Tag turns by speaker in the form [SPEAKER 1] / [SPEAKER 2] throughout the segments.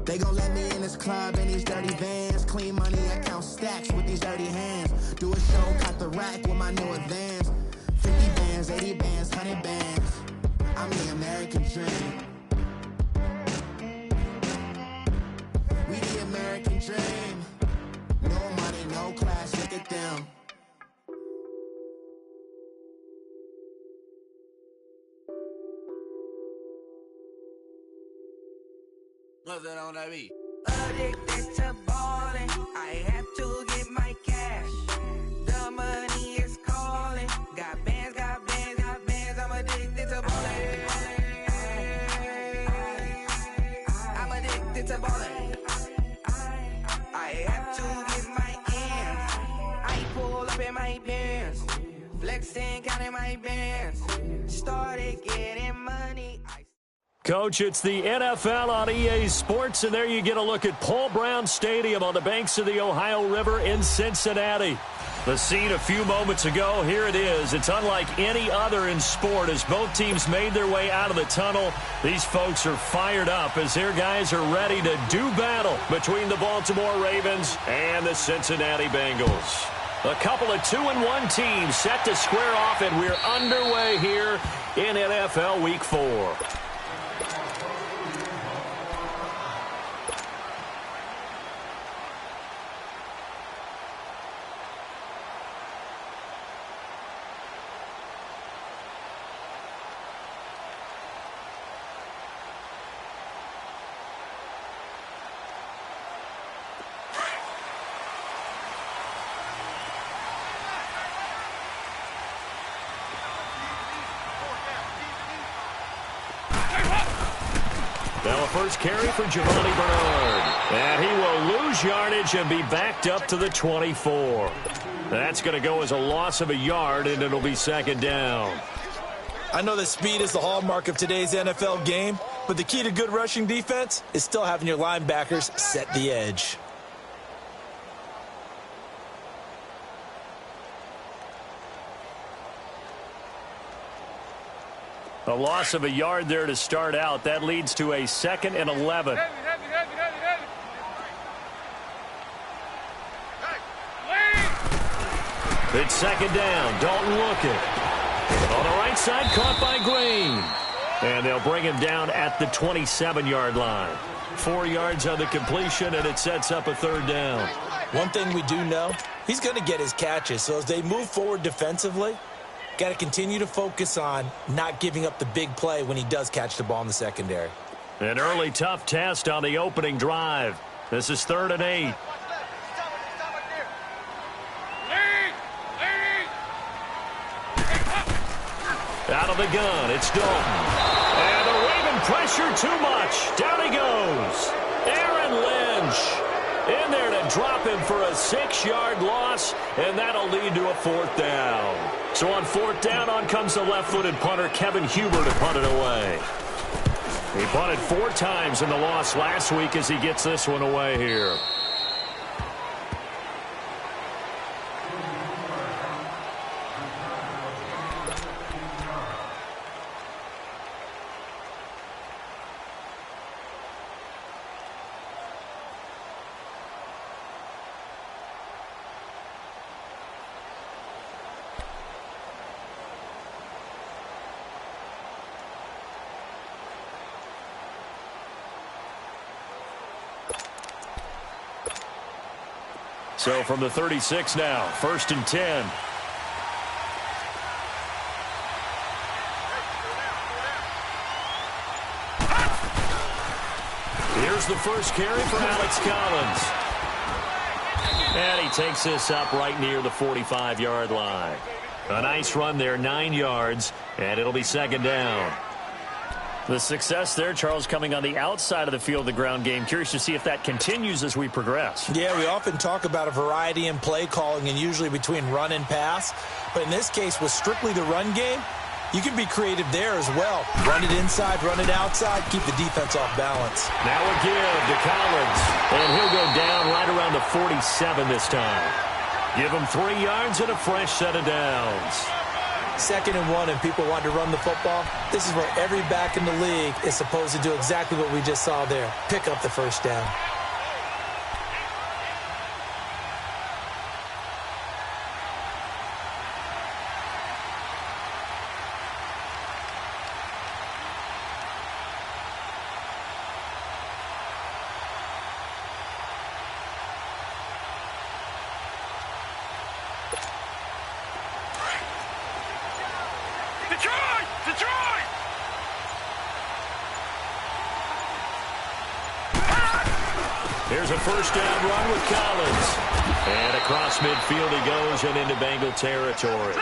[SPEAKER 1] They gon' let me in this club in these dirty vans. Clean money, I count stacks with these dirty hands. Do a show, cut the rack with my new advance. 50 bands, 80 bands, 100 bands. I'm the American dream. We the American dream. No money, no class, look at them.
[SPEAKER 2] What's that on that beat?
[SPEAKER 3] Addicted to ballin', I have to get my cash. The money is calling. Got bands, got bands, got bands. I'm addicted to ballin'. I'm addicted to ballin'. I have to get my ends. I pull up in my pants, flexing, counting my bands. Started getting money.
[SPEAKER 4] Coach, it's the NFL on EA Sports, and there you get a look at Paul Brown Stadium on the banks of the Ohio River in Cincinnati. The scene a few moments ago, here it is. It's unlike any other in sport as both teams made their way out of the tunnel. These folks are fired up as their guys are ready to do battle between the Baltimore Ravens and the Cincinnati Bengals. A couple of 2-1 teams set to square off, and we're underway here in NFL Week 4. Now a first carry for Giovanni Bernard. And he will lose yardage and be backed up to the 24. That's going to go as a loss of a yard, and it'll be second down.
[SPEAKER 5] I know that speed is the hallmark of today's NFL game, but the key to good rushing defense is still having your linebackers set the edge.
[SPEAKER 4] A loss of a yard there to start out. That leads to a 2nd and 11. It's second down. Dalton looking. On the right side, caught by Green. And they'll bring him down at the 27-yard line. 4 yards on the completion, and it sets up a third down.
[SPEAKER 5] One thing we do know, he's going to get his catches. So as they move forward defensively, got to continue to focus on not giving up the big play when he does catch the ball in the secondary.
[SPEAKER 4] An early tough test on the opening drive. This is 3rd and 8. Out of the gun, it's Dalton. And the Raven pressure too much. Down he goes. Aaron Lynch in there to drop him for a 6-yard loss, and that'll lead to a 4th down. So on 4th down, on comes the left-footed punter, Kevin Huber, to punt it away. He punted 4 times in the loss last week as he gets this one away here. So from the 36 now, 1st and 10. Here's the first carry for Alex Collins. And he takes this up right near the 45-yard line. A nice run there, 9 yards, and it'll be second down. The success there, Charles, coming on the outside of the field, the ground game. Curious to see if that continues as we progress.
[SPEAKER 5] Yeah, we often talk about a variety in play calling and usually between run and pass. But in this case, with strictly the run game, you can be creative there as well. Run it inside, run it outside, keep the defense off balance.
[SPEAKER 4] Now a give to Collins. And he'll go down right around the 47 this time. Give him 3 yards and a fresh set of downs.
[SPEAKER 5] 2nd and 1 and people want to run the football, this is where every back in the league is supposed to do exactly what we just saw there. Pick up the first down.
[SPEAKER 4] Here's a first down run with Collins. And across midfield he goes and into Bengal territory.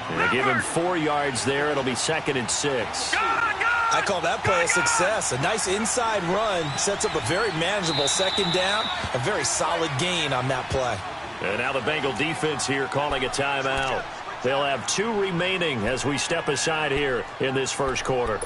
[SPEAKER 4] And they give him 4 yards there. It'll be 2nd and 6.
[SPEAKER 5] I call that play a success. A nice inside run sets up a very manageable 2nd down. A very solid gain on that play.
[SPEAKER 4] And now the Bengal defense here calling a timeout. They'll have 2 remaining as we step aside here in this first quarter.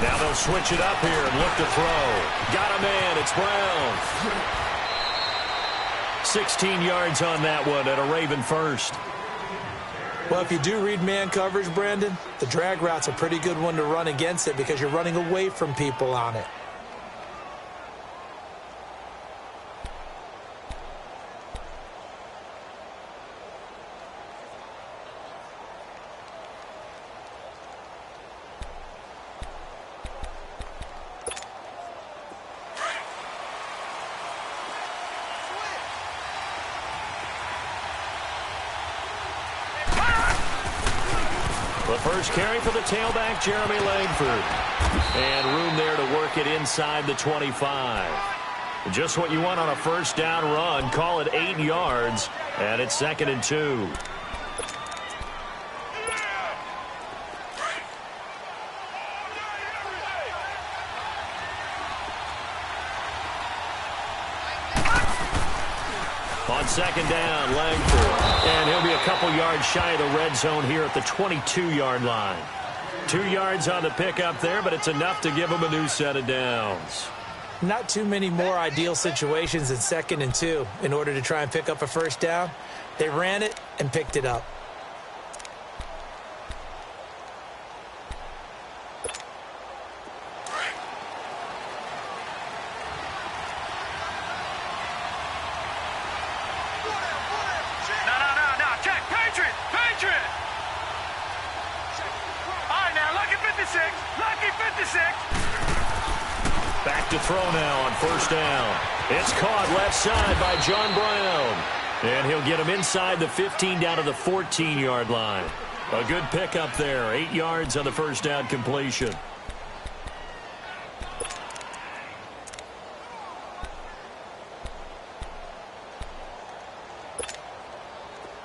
[SPEAKER 4] Now they'll switch it up here and look to throw. Got a man. It's Brown. 16 yards on that one and a Raven first.
[SPEAKER 5] Well, if you do read man coverage, Brandon, the drag route's a pretty good one to run against it because you're running away from people on it.
[SPEAKER 4] The first carry for the tailback, Jeremy Langford. And room there to work it inside the 25. Just what you want on a first down run. Call it 8 yards, and it's 2nd and 2. On 2nd down, Langford. And he'll be a couple yards shy of the red zone here at the 22-yard line. 2 yards on the pickup there, but it's enough to give him a new set of downs.
[SPEAKER 5] Not too many more ideal situations in 2nd and 2 in order to try and pick up a first down. They ran it and picked it up.
[SPEAKER 4] Back to throw now on first down. It's caught left side by John Brown. And he'll get him inside the 15 down to the 14-yard line. A good pickup there. 8 yards on the first down completion.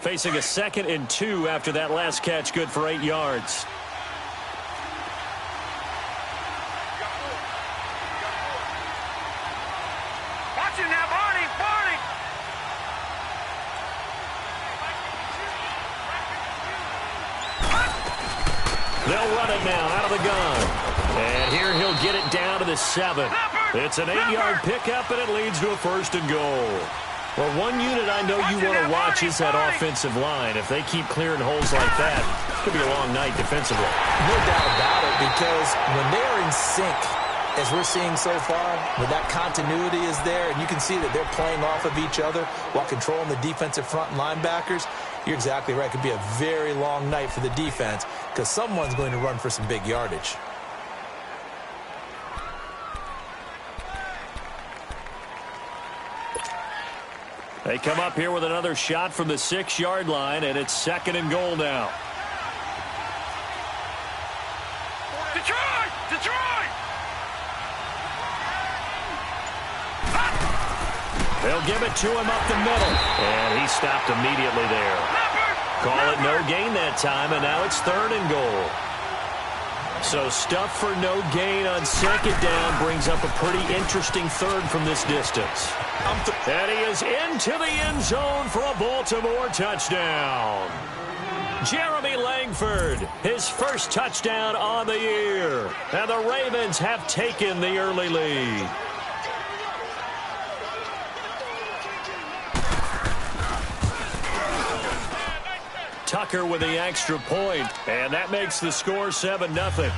[SPEAKER 4] Facing a 2nd and 2 after that last catch, good for 8 yards. They'll run it now out of the gun. And here he'll get it down to the 7. It's an 8-yard pickup, and it leads to a 1st and goal. Well, one unit I know you want to watch is that offensive line. If they keep clearing holes like that, it's going to be a long night defensively.
[SPEAKER 5] No doubt about it, because when they are in sync, as we're seeing so far, when that continuity is there, and you can see that they're playing off of each other while controlling the defensive front linebackers, you're exactly right. It could be a very long night for the defense because someone's going to run for some big yardage.
[SPEAKER 4] They come up here with another shot from the 6-yard line, and it's 2nd and goal now. Detroit! They'll give it to him up the middle, and he stopped immediately there. Call it no gain that time, and now it's 3rd and goal. So stuff for no gain on 2nd down brings up a pretty interesting 3rd from this distance. And he is into the end zone for a Baltimore touchdown. Jeremy Langford, his first touchdown on the year. And the Ravens have taken the early lead. Tucker with the extra point, and that makes the score 7-0.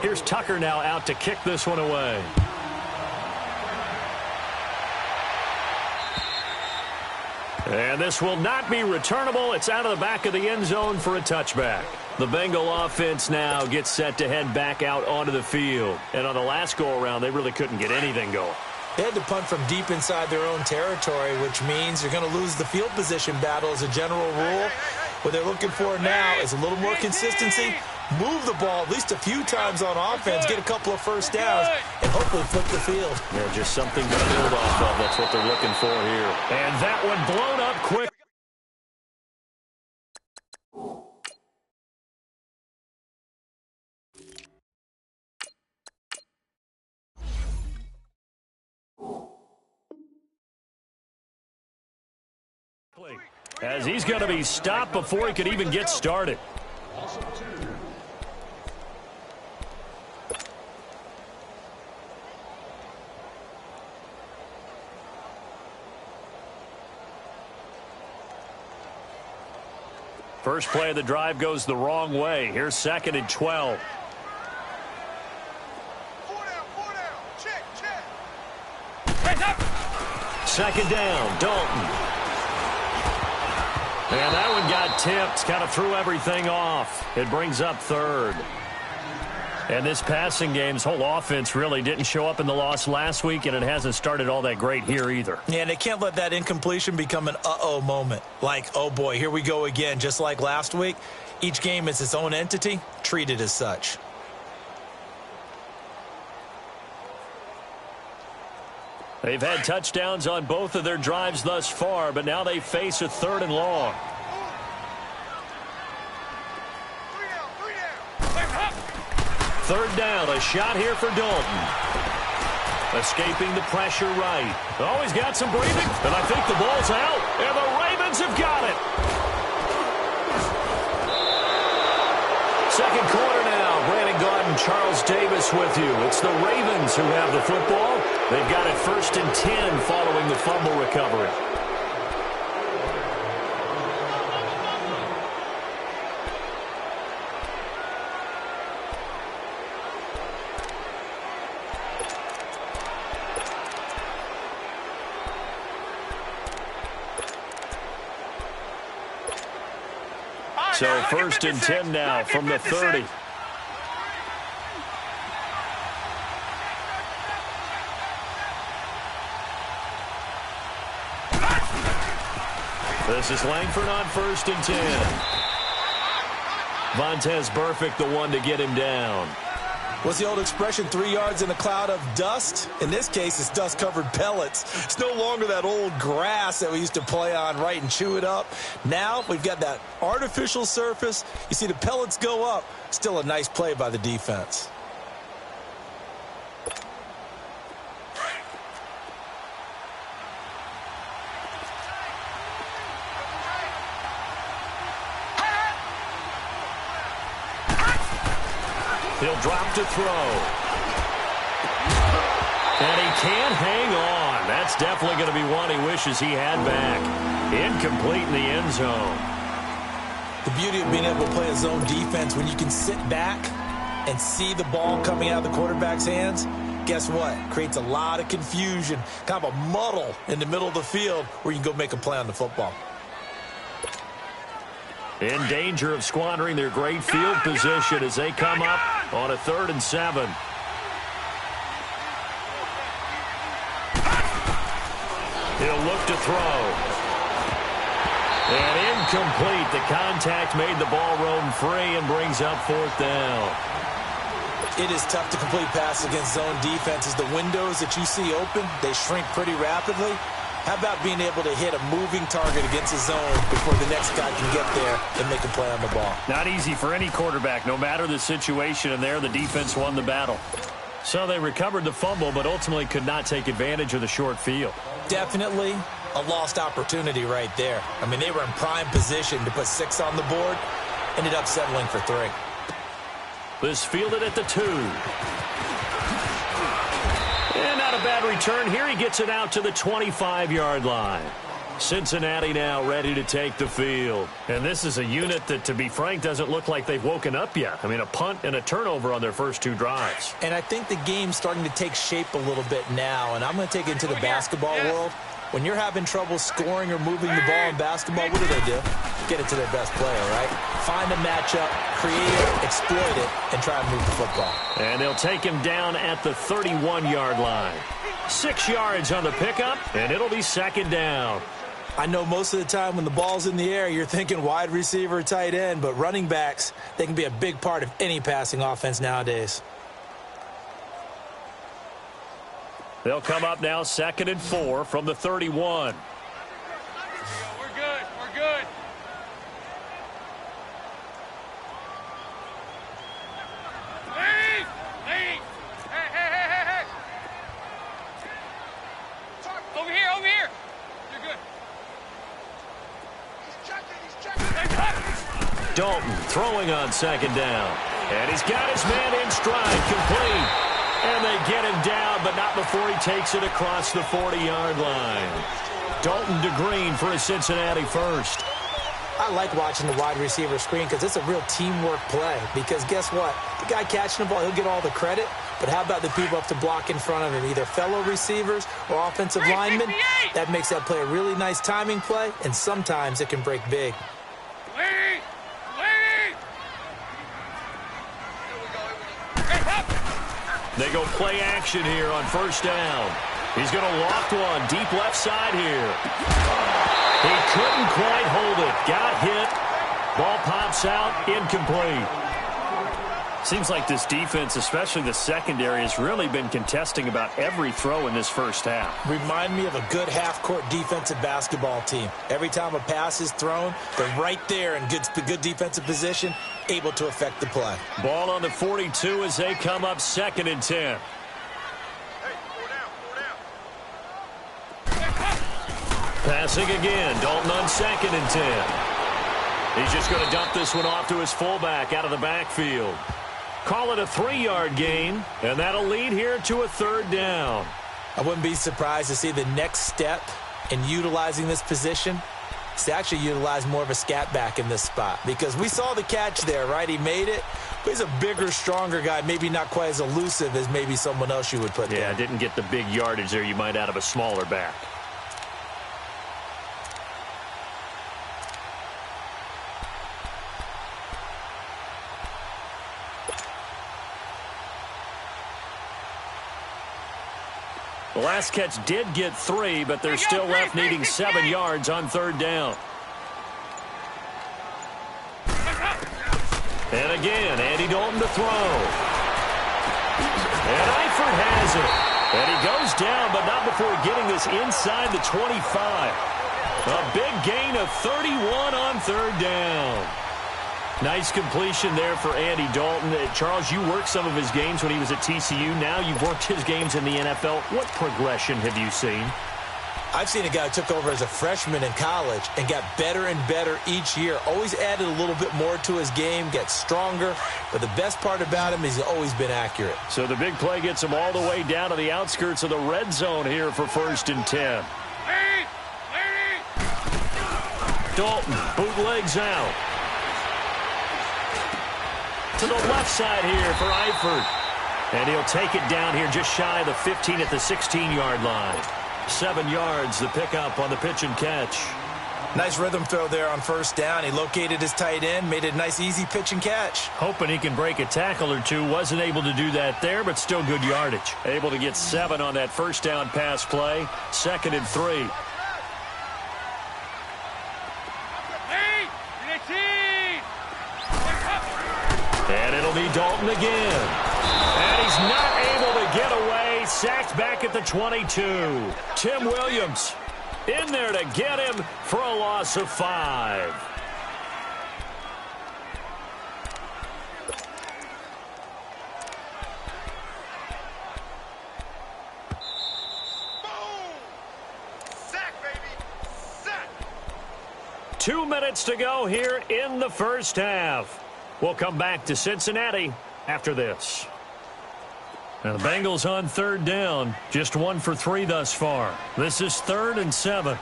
[SPEAKER 4] Here's Tucker now out to kick this one away. And this will not be returnable. It's out of the back of the end zone for a touchback. The Bengal offense now gets set to head back out onto the field. And on the last go-around, they really couldn't get anything going.
[SPEAKER 5] They had to punt from deep inside their own territory, which means you're going to lose the field position battle as a general rule. What they're looking for now is a little more consistency, move the ball at least a few times on offense, get a couple of first downs, and hopefully flip the field.
[SPEAKER 4] Yeah, just something to build off of. That's what they're looking for here. And that one blown up quick. As he's going to be stopped before he could even get started. First play of the drive goes the wrong way. Here's 2nd and 12. Second down, Dalton. And that one got tipped, kind of threw everything off. It brings up 3rd. And this passing game's whole offense really didn't show up in the loss last week, and it hasn't started all that great here either.
[SPEAKER 5] Yeah, and they can't let that incompletion become an uh-oh moment. Like, oh boy, here we go again, just like last week. Each game is its own entity, treated as such.
[SPEAKER 4] They've had touchdowns on both of their drives thus far, but now they face a 3rd and long. Third down, a shot here for Dalton. Escaping the pressure right. Oh, he's got some breathing, and I think the ball's out, and the Ravens have got it. Second quarter now. Brandon Gaudin, Charles Davis with you. It's the Ravens who have the football. They've got it 1st and 10 following the fumble recovery. So 1st and 10 now from the 30. This is Langford on 1st and 10. Vontaze Burfict, the one to get him down.
[SPEAKER 5] What's the old expression, 3 yards in a cloud of dust? In this case, it's dust-covered pellets. It's no longer that old grass that we used to play on, right, and chew it up. Now we've got that artificial surface. You see the pellets go up. Still a nice play by the defense.
[SPEAKER 4] He'll drop to throw. And he can't hang on. That's definitely going to be one he wishes he had back. Incomplete in the end zone.
[SPEAKER 5] The beauty of being able to play a zone defense, when you can sit back and see the ball coming out of the quarterback's hands, guess what? Creates a lot of confusion, kind of a muddle in the middle of the field where you can go make a play on the football.
[SPEAKER 4] In danger of squandering their great field position as they come up on a 3rd and 7. He'll look to throw. And incomplete. The contact made the ball roam free and brings up 4th down.
[SPEAKER 5] It is tough to complete passes against zone defenses. The windows that you see open, they shrink pretty rapidly. How about being able to hit a moving target against his zone before the next guy can get there and make a play on the ball?
[SPEAKER 4] Not easy for any quarterback, no matter the situation, and there the defense won the battle. So they recovered the fumble, but ultimately could not take advantage of the short field.
[SPEAKER 5] Definitely a lost opportunity right there. I mean, they were in prime position to put 6 on the board, ended up settling for 3.
[SPEAKER 4] This fielded at the 2. And not a bad return here. He gets it out to the 25-yard line. Cincinnati now ready to take the field. And this is a unit that, to be frank, doesn't look like they've woken up yet. I mean, a punt and a turnover on their first 2 drives.
[SPEAKER 5] And I think the game's starting to take shape a little bit now. And I'm going to take it into the basketball world. When you're having trouble scoring or moving the ball in basketball, what do? Get it to their best player, right? Find a matchup, create it, exploit it, and try and move the football.
[SPEAKER 4] And they'll take him down at the 31-yard line. 6 yards on the pickup, and it'll be second down.
[SPEAKER 5] I know most of the time when the ball's in the air, you're thinking wide receiver, tight end, but running backs, they can be a big part of any passing offense nowadays.
[SPEAKER 4] They'll come up now 2nd and 4 from the 31.
[SPEAKER 6] We're good. We're good. Leave! Leave! Hey! Over here! You're good. He's checking!
[SPEAKER 4] Dalton throwing on 2nd down. And he's got his man in stride, complete. And they get him down, but not before he takes it across the 40-yard line. Dalton to Green for a Cincinnati first.
[SPEAKER 5] I like watching the wide receiver screen because it's a real teamwork play. Because guess what? The guy catching the ball, he'll get all the credit. But how about the people up to block in front of him, either fellow receivers or offensive linemen? That makes that play a really nice timing play, and sometimes it can break big.
[SPEAKER 4] They go play action here on first down. He's going to loft one deep left side here. He couldn't quite hold it. Got hit. Ball pops out. Incomplete. Seems like this defense, especially the secondary, has really been contesting about every throw in this first half.
[SPEAKER 5] Remind me of a good half-court defensive basketball team. Every time a pass is thrown, they're right there in good defensive position, able to affect the play.
[SPEAKER 4] Ball on the 42 as they come up 2nd and 10. Passing again. Dalton on 2nd and 10. He's just going to dump this one off to his fullback out of the backfield. Call it a 3-yard gain, and that'll lead here to a 3rd down.
[SPEAKER 5] I wouldn't be surprised to see the next step in utilizing this position is to actually utilize more of a scat back in this spot. Because we saw the catch there, right? He made it, but he's a bigger, stronger guy, maybe not quite as elusive as maybe someone else you would put there.
[SPEAKER 4] Yeah, didn't get the big yardage there you might out of a smaller back. The last catch did get 3, but they're still left needing 7 yards on 3rd down. And again, Andy Dalton to throw. And Eifert has it. And he goes down, but not before getting this inside the 25. A big gain of 31 on 3rd down. Nice completion there for Andy Dalton. Charles, you worked some of his games when he was at TCU. Now you've worked his games in the NFL. What progression have you seen?
[SPEAKER 5] I've seen a guy who took over as a freshman in college and got better and better each year. Always added a little bit more to his game, gets stronger. But the best part about him is he's always been accurate.
[SPEAKER 4] So the big play gets him all the way down to the outskirts of the red zone here for 1st and 10. Dalton bootlegs out. To the left side here for Eifert. And he'll take it down here just shy of the 15 at the 16-yard line. 7 yards, the pickup on the pitch and catch.
[SPEAKER 5] Nice rhythm throw there on 1st down. He located his tight end, made it a nice, easy pitch and catch.
[SPEAKER 4] Hoping he can break a tackle or two. Wasn't able to do that there, but still good yardage. Able to get 7 on that 1st down pass play. 2nd and 3. And it'll be Dalton again. And he's not able to get away. Sacked back at the 22. Tim Williams. in there to get him for a loss of 5.
[SPEAKER 6] Boom! Sack, baby! Sack!
[SPEAKER 4] 2 minutes to go here in the first half. We'll come back to Cincinnati after this. Now the Bengals on third down. Just 1 for 3 thus far. This is 3rd and 7.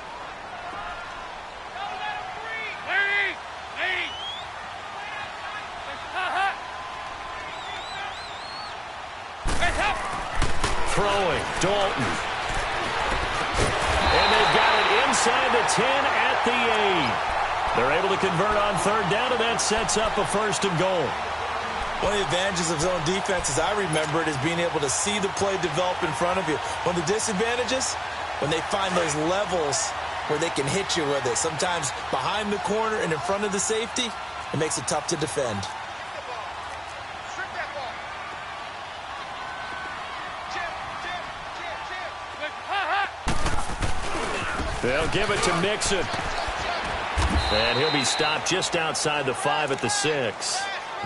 [SPEAKER 4] Throwing, Dalton. And they've got it inside the 10 at the 8. They're able to convert on third down, and that sets up a 1st and goal.
[SPEAKER 5] One of the advantages of zone defense, as I remember it, is being able to see the play develop in front of you. One of the disadvantages, when they find those levels where they can hit you with it. Sometimes behind the corner and in front of the safety, it makes it tough to defend.
[SPEAKER 6] Strip that ball. Jim.
[SPEAKER 4] They'll give it to Mixon. And he'll be stopped just outside the 5 at the 6.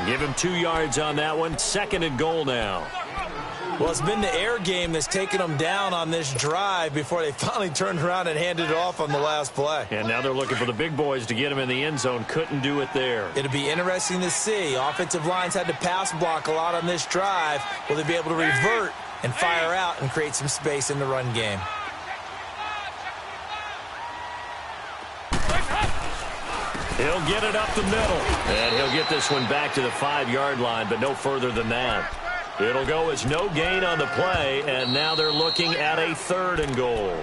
[SPEAKER 4] Give him 2 yards on that one. 2nd and goal now.
[SPEAKER 5] Well, it's been the air game that's taken them down on this drive before they finally turned around and handed it off on the last play.
[SPEAKER 4] And now they're looking for the big boys to get him in the end zone. Couldn't do it there.
[SPEAKER 5] It'll be interesting to see. Offensive lines had to pass block a lot on this drive. Will they be able to revert and fire out and create some space in the run game?
[SPEAKER 4] He'll get it up the middle. And he'll get this one back to the 5-yard line, but no further than that. It'll go as no gain on the play, and now they're looking at a 3rd and goal.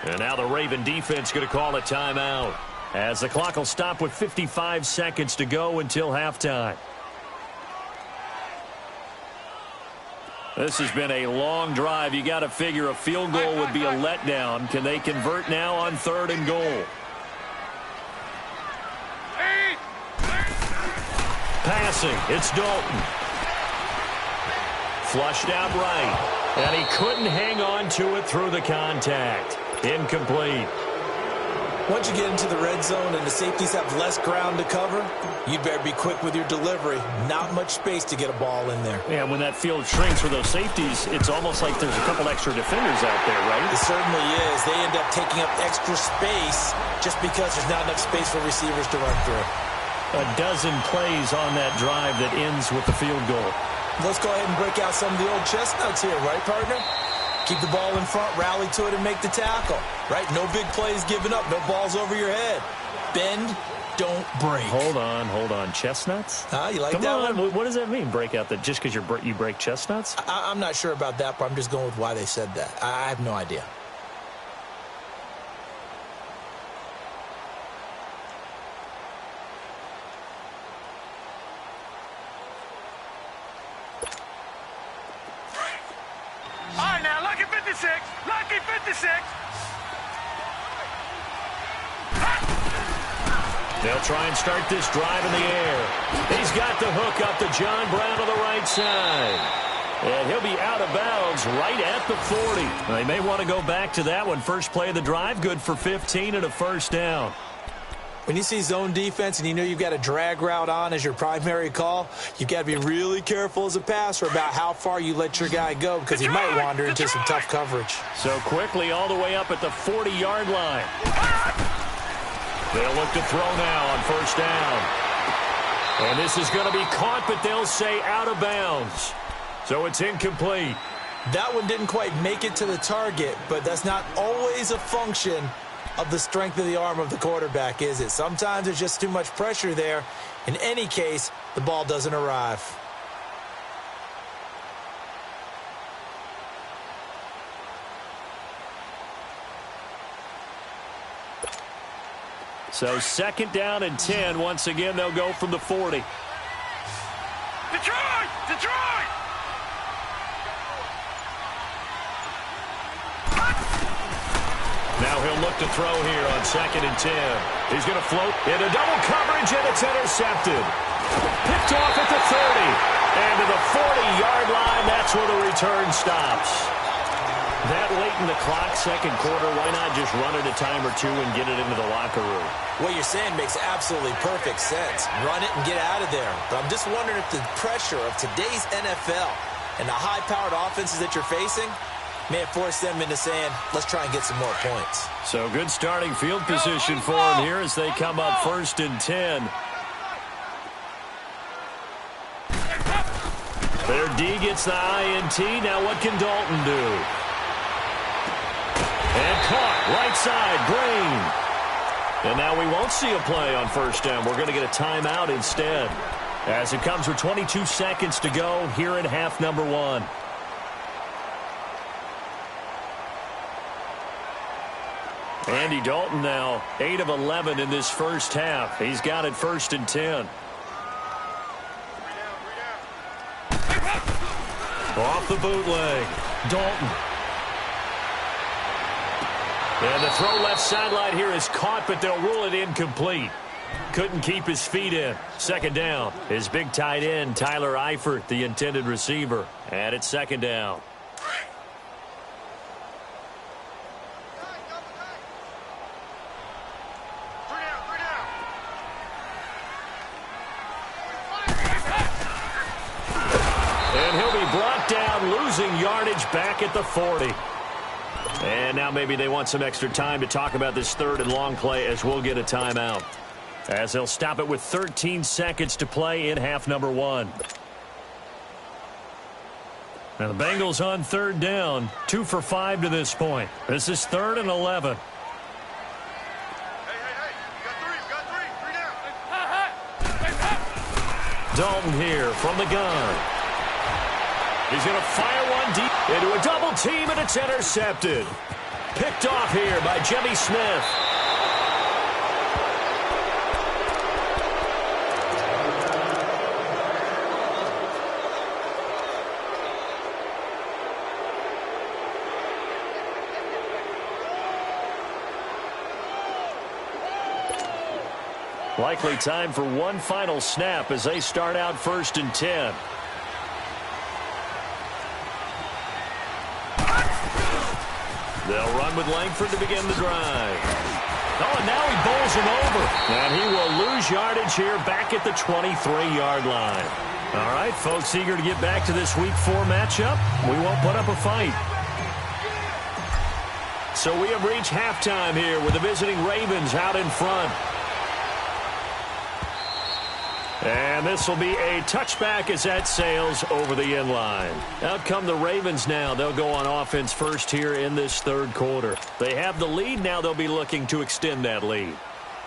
[SPEAKER 4] And now the Raven defense going to call a timeout, as the clock will stop with 55 seconds to go until halftime. This has been a long drive. You got to figure a field goal would be a letdown. Can they convert now on 3rd and goal? Passing, it's Dalton. Flushed out right, and he couldn't hang on to it through the contact. Incomplete.
[SPEAKER 5] Once you get into the red zone and the safeties have less ground to cover, you better be quick with your delivery. Not much space to get a ball in there.
[SPEAKER 4] Yeah, when that field shrinks for those safeties, it's almost like there's a couple extra defenders out there, right?
[SPEAKER 5] It certainly is. They end up taking up extra space just because there's not enough space for receivers to run through.
[SPEAKER 4] A dozen plays on that drive that ends with the field goal.
[SPEAKER 5] Let's go ahead and break out some of the old chestnuts here, right, partner? Keep the ball in front, rally to it, and make the tackle, right? No big plays given up, no balls over your head. Bend, don't break.
[SPEAKER 4] Hold on. Chestnuts?
[SPEAKER 5] You like
[SPEAKER 4] Come
[SPEAKER 5] that
[SPEAKER 4] on.
[SPEAKER 5] one?
[SPEAKER 4] What does that mean, break out? That just because you break chestnuts?
[SPEAKER 5] I'm not sure about that, but I'm just going with why they said that. I have no idea.
[SPEAKER 6] All right, now, lucky 56. Lucky 56.
[SPEAKER 4] They'll try and start this drive in the air. He's got the hook up to John Brown on the right side. And he'll be out of bounds right at the 40. They may want to go back to that one. First play of the drive, good for 15 and a 1st down.
[SPEAKER 5] When you see zone defense and you know you've got a drag route on as your primary call, you've got to be really careful as a passer about how far you let your guy go because he might wander into some tough coverage.
[SPEAKER 4] So quickly all the way up at the 40-yard line. They'll look to throw now on 1st down. And this is going to be caught, but they'll say out of bounds. So it's incomplete.
[SPEAKER 5] That one didn't quite make it to the target, but that's not always a function of the strength of the arm of the quarterback, is it? Sometimes there's just too much pressure there. In any case, the ball doesn't arrive.
[SPEAKER 4] So 2nd down and 10. Once again, they'll go from the 40.
[SPEAKER 6] Detroit! Detroit!
[SPEAKER 4] Now he'll look to throw here on 2nd and 10. He's going to float into double coverage, and it's intercepted. Picked off at the 30. And to the 40-yard line, that's where the return stops. That late in the clock, second quarter, why not just run it a time or two and get it into the locker room?
[SPEAKER 5] What you're saying makes absolutely perfect sense. Run it and get out of there. But I'm just wondering if the pressure of today's NFL and the high-powered offenses that you're facing may have forced them into saying, let's try and get some more points.
[SPEAKER 4] So good starting field position for them here as they come up 1st and 10. Their D gets the INT. Now what can Dalton do? And caught right side, Green. And now we won't see a play on 1st down. We're going to get a timeout instead, as it comes with 22 seconds to go here in half number 1. Andy Dalton now 8 of 11 in this first half. He's got it 1st and 10. Off the bootleg, Dalton. And the throw left sideline here is caught, but they'll rule it incomplete. Couldn't keep his feet in. 2nd down. His big tight end, Tyler Eifert, the intended receiver. And it's 2nd down. And he'll be brought down, losing yardage back at the 40. And now maybe they want some extra time to talk about this 3rd and long play, as we'll get a timeout, as they'll stop it with 13 seconds to play in half number 1. Now the Bengals on 3rd down, 2 for 5 to this point. This is 3rd and 11. Dalton here from the gun. He's going to fire one deep into a double team, and it's intercepted. Picked off here by Jimmy Smith. Likely time for one final snap as they start out 1st and 10. They'll run with Langford to begin the drive. Oh, and now he bowls him over. And he will lose yardage here back at the 23-yard line. All right, folks, eager to get back to this Week 4 matchup. We won't put up a fight. So we have reached halftime here with the visiting Ravens out in front. And this will be a touchback as that sails over the end line. Out come the Ravens now. They'll go on offense first here in this 3rd quarter. They have the lead. Now they'll be looking to extend that lead.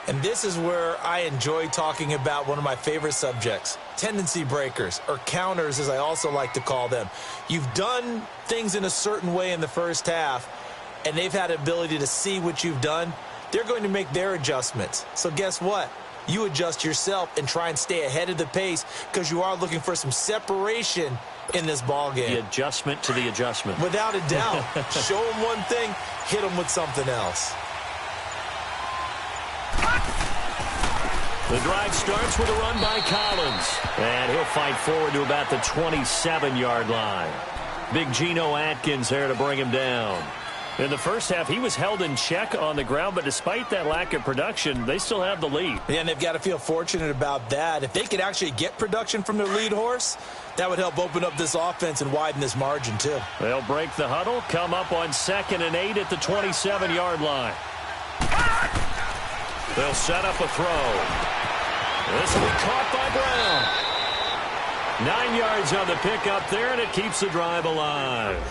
[SPEAKER 5] And this is where I enjoy talking about one of my favorite subjects, tendency breakers, or counters as I also like to call them. You've done things in a certain way in the first half, and they've had the ability to see what you've done. They're going to make their adjustments. So guess what? You adjust yourself and try and stay ahead of the pace because you are looking for some separation in this ball game.
[SPEAKER 4] The adjustment to the adjustment.
[SPEAKER 5] Without a doubt. Show them one thing, hit them with something else.
[SPEAKER 4] The drive starts with a run by Collins. And he'll fight forward to about the 27-yard line. Big Geno Atkins there to bring him down. In the first half, he was held in check on the ground, but despite that lack of production, they still have the lead.
[SPEAKER 5] Yeah, and they've got to feel fortunate about that. If they could actually get production from their lead horse, that would help open up this offense and widen this margin, too.
[SPEAKER 4] They'll break the huddle, come up on 2nd and 8 at the 27-yard line. They'll set up a throw. This will be caught by Brown. 9 yards on the pickup there, and it keeps the drive alive.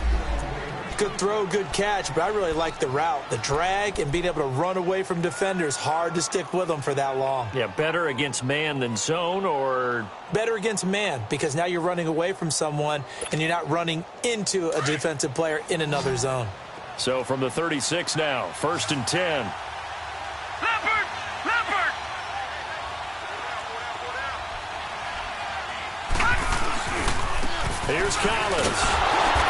[SPEAKER 5] Good throw, good catch, but I really like the route. The drag and being able to run away from defenders, hard to stick with them for that long.
[SPEAKER 4] Yeah, better against man than zone, or?
[SPEAKER 5] Better against man, because now you're running away from someone and you're not running into a defensive player in another zone.
[SPEAKER 4] So from the 36 now, 1st and 10.
[SPEAKER 6] Leopard! Leopard!
[SPEAKER 4] Here's Collins.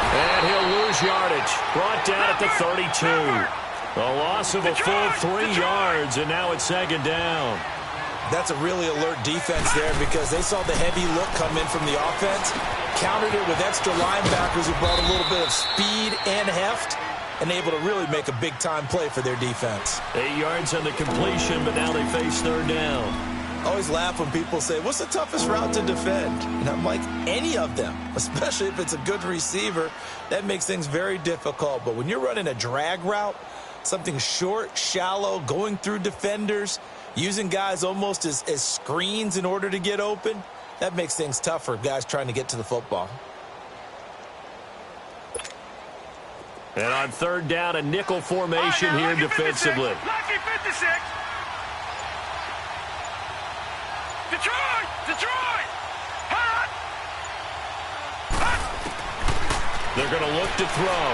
[SPEAKER 4] And he'll lose yardage. Brought down at the 32. A loss of a full 3 yards, and now it's 2nd down.
[SPEAKER 5] That's a really alert defense there because they saw the heavy look come in from the offense, countered it with extra linebackers who brought a little bit of speed and heft, and able to really make a big-time play for their defense.
[SPEAKER 4] 8 yards on the completion, but now they face third down.
[SPEAKER 5] I always laugh when people say, what's the toughest route to defend? And I'm like, any of them, especially if it's a good receiver. That makes things very difficult. But when you're running a drag route, something short, shallow, going through defenders, using guys almost as screens in order to get open, that makes things tough for guys trying to get to the football.
[SPEAKER 4] And on third down, a nickel formation here defensively.
[SPEAKER 6] Lucky 56. Detroit! Hot!
[SPEAKER 4] They're going to look to throw.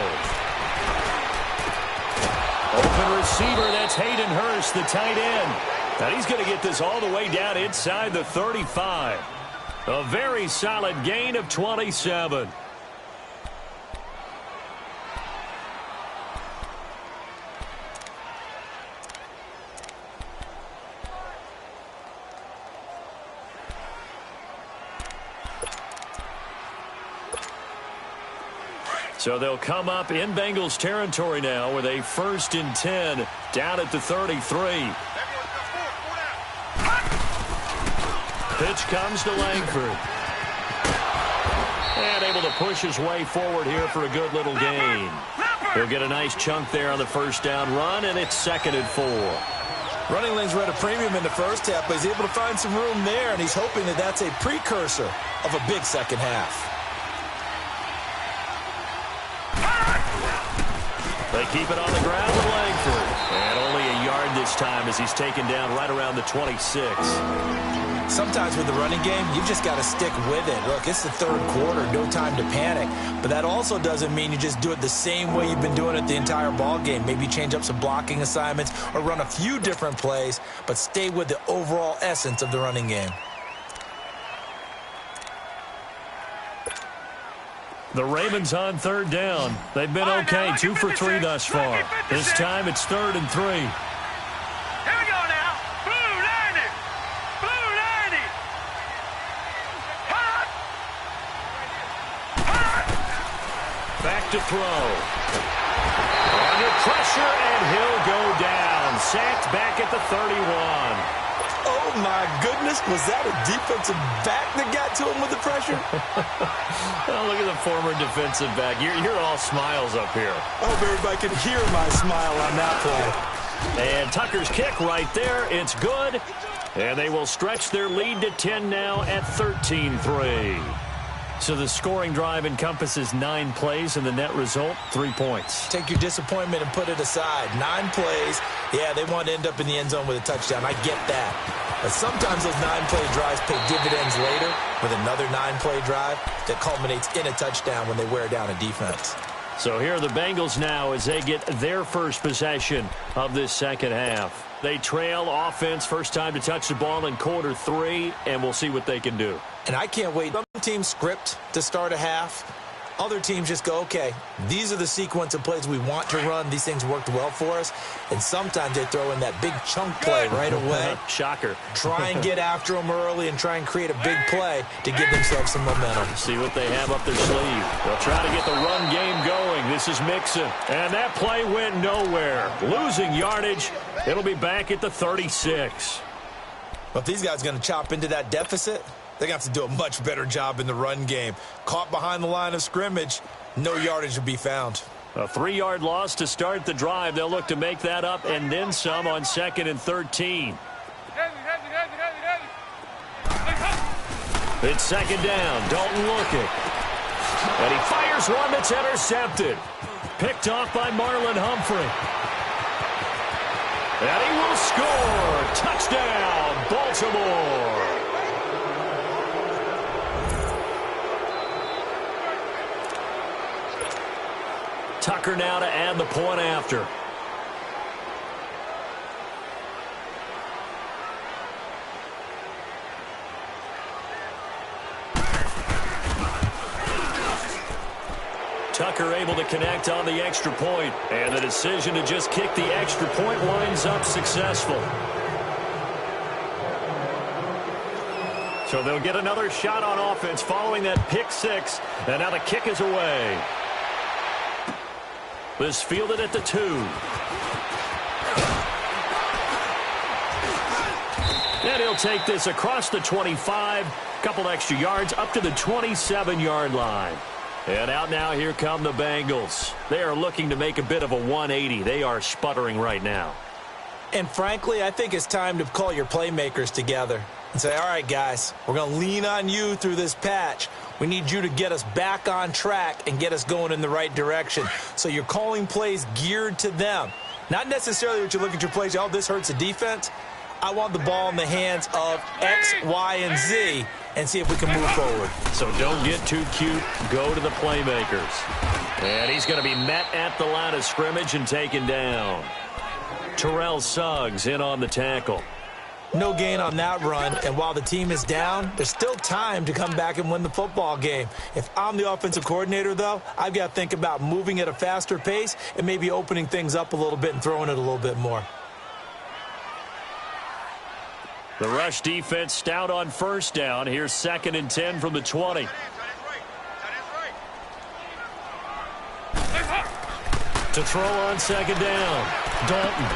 [SPEAKER 4] Open receiver, that's Hayden Hurst, the tight end. And he's going to get this all the way down inside the 35. A very solid gain of 27. So they'll come up in Bengals territory now with a 1st and 10 down at the 33. Pitch comes to Langford. And able to push his way forward here for a good little gain. He'll get a nice chunk there on the first down run, and it's 2nd and 4.
[SPEAKER 5] Running lanes were at a premium in the first half, but he's able to find some room there, and he's hoping that that's a precursor of a big second half.
[SPEAKER 4] They keep it on the ground with Langford. And only a yard this time as he's taken down right around the 26.
[SPEAKER 5] Sometimes with the running game, you've just got to stick with it. Look, it's the third quarter, no time to panic. But that also doesn't mean you just do it the same way you've been doing it the entire ball game. Maybe change up some blocking assignments or run a few different plays, but stay with the overall essence of the running game.
[SPEAKER 4] The Ravens on third down. They've been okay, 2 for 3 thus far. This time it's 3rd and 3.
[SPEAKER 6] Here we go now. Blue 90. Blue 90. Hot.
[SPEAKER 4] Back to throw. Under pressure, and he'll go down. Sacked back at the 31.
[SPEAKER 5] Oh, my goodness. Was that a defensive back that got to him with the pressure?
[SPEAKER 4] Oh, look at the former defensive back. You're all smiles up here.
[SPEAKER 5] I hope everybody can hear my smile on that play.
[SPEAKER 4] And Tucker's kick right there. It's good. And they will stretch their lead to 10 now at 13-3. So the scoring drive encompasses 9 plays, and the net result, 3 points.
[SPEAKER 5] Take your disappointment and put it aside. 9 plays. Yeah, they want to end up in the end zone with a touchdown. I get that. But sometimes those 9-play drives pay dividends later with another 9-play drive that culminates in a touchdown when they wear down a defense.
[SPEAKER 4] So here are the Bengals now as they get their first possession of this second half. They trail offense, first time to touch the ball in quarter 3, and we'll see what they can do.
[SPEAKER 5] And I can't wait. Some teams script to start a half. Other teams just go, okay, these are the sequence of plays we want to run. These things worked well for us. And sometimes they throw in that big chunk play right away.
[SPEAKER 4] Shocker.
[SPEAKER 5] Try and get after them early and try and create a big play to give themselves some momentum.
[SPEAKER 4] See what they have up their sleeve. They'll try to get the run game going. This is Mixon. And that play went nowhere. Losing yardage. It'll be back at the 36.
[SPEAKER 5] Well, if these guys are going to chop into that deficit, they're going to have to do a much better job in the run game. Caught behind the line of scrimmage, no yardage to be found.
[SPEAKER 4] A 3-yard loss to start the drive. They'll look to make that up and then some on 2nd and 13. It's 2nd down. Dalton looking. And he fires one that's intercepted. Picked off by Marlon Humphrey. And he will score. Touchdown, Baltimore. Tucker now to add the point after. Tucker able to connect on the extra point, and the decision to just kick the extra point winds up successful. So they'll get another shot on offense following that pick 6, and now the kick is away. The This fielded at the 2. And he'll take this across the 25, couple extra yards up to the 27-yard line. And out now, here come the Bengals. They are looking to make a bit of a 180. They are sputtering right now.
[SPEAKER 5] And frankly, I think it's time to call your playmakers together and say, all right, guys, we're going to lean on you through this patch. We need you to get us back on track and get us going in the right direction. So you're calling plays geared to them. Not necessarily what you look at your plays, oh, this hurts the defense. I want the ball in the hands of X, Y, and Z and see if we can move forward.
[SPEAKER 4] So don't get too cute. Go to the playmakers. And he's going to be met at the line of scrimmage and taken down. Terrell Suggs in on the tackle.
[SPEAKER 5] No gain on that run, and while the team is down, there's still time to come back and win the football game. If I'm the offensive coordinator, though, I've got to think about moving at a faster pace and maybe opening things up a little bit and throwing it a little bit more.
[SPEAKER 4] The rush defense stout on first down. Here's 2nd and 10 from the 20. To throw on 2nd down. Dalton.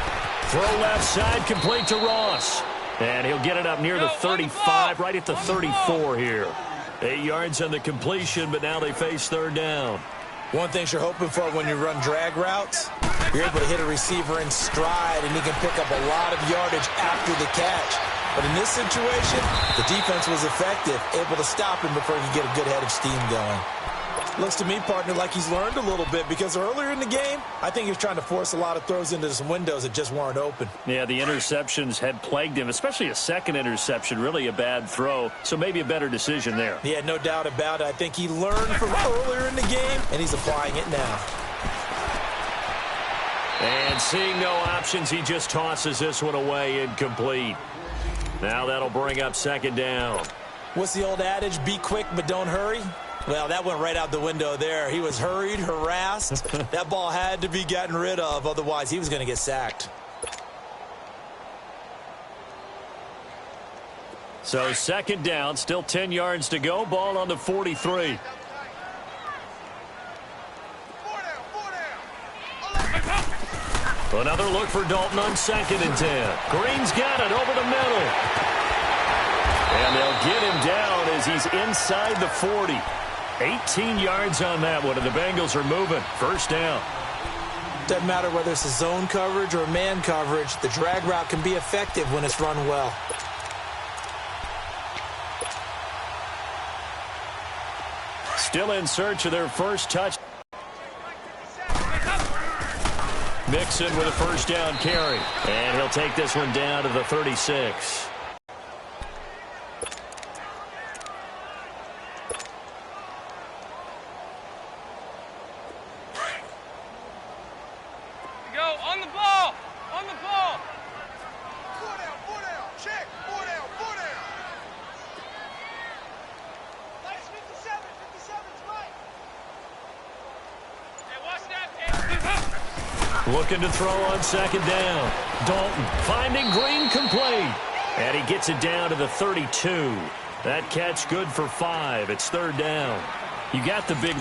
[SPEAKER 4] Throw left side, complete to Ross. And he'll get it up near the 35, right at the 34 here. 8 yards on the completion, but now they face 3rd down.
[SPEAKER 5] One thing you're hoping for when you run drag routes, you're able to hit a receiver in stride, and he can pick up a lot of yardage after the catch. But in this situation, the defense was effective, able to stop him before he could get a good head of steam going. Looks to me, partner, like he's learned a little bit, because earlier in the game, I think he was trying to force a lot of throws into some windows that just weren't open.
[SPEAKER 4] Yeah, the interceptions had plagued him, especially a second interception, really a bad throw, so maybe a better decision there.
[SPEAKER 5] Yeah, no doubt about it. I think he learned from earlier in the game, and he's applying it now.
[SPEAKER 4] And seeing no options, he just tosses this one away incomplete. Now that'll bring up 2nd down.
[SPEAKER 5] What's the old adage? Be quick, but don't hurry. Well, that went right out the window there. He was hurried, harassed. That ball had to be gotten rid of, otherwise he was going to get sacked.
[SPEAKER 4] So 2nd down, still 10 yards to go. Ball on the 43. Another look for Dalton on 2nd and 10. Green's got it over the middle. And they'll get him down as he's inside the 40. 18 yards on that one, and the Bengals are moving. 1st down.
[SPEAKER 5] Doesn't matter whether it's a zone coverage or man coverage, the drag route can be effective when it's run well.
[SPEAKER 4] Still in search of their first touch. Mixon with a 1st down carry. And he'll take this one down to the 36.
[SPEAKER 6] Go on the ball. On the ball. 4 down. Check. 4 down. Nice 57. 57's right. Hey, watch that.
[SPEAKER 4] Looking to throw on 2nd down. Dalton finding Green complete. And he gets it down to the 32. That catch good for 5. It's 3rd down. You got the big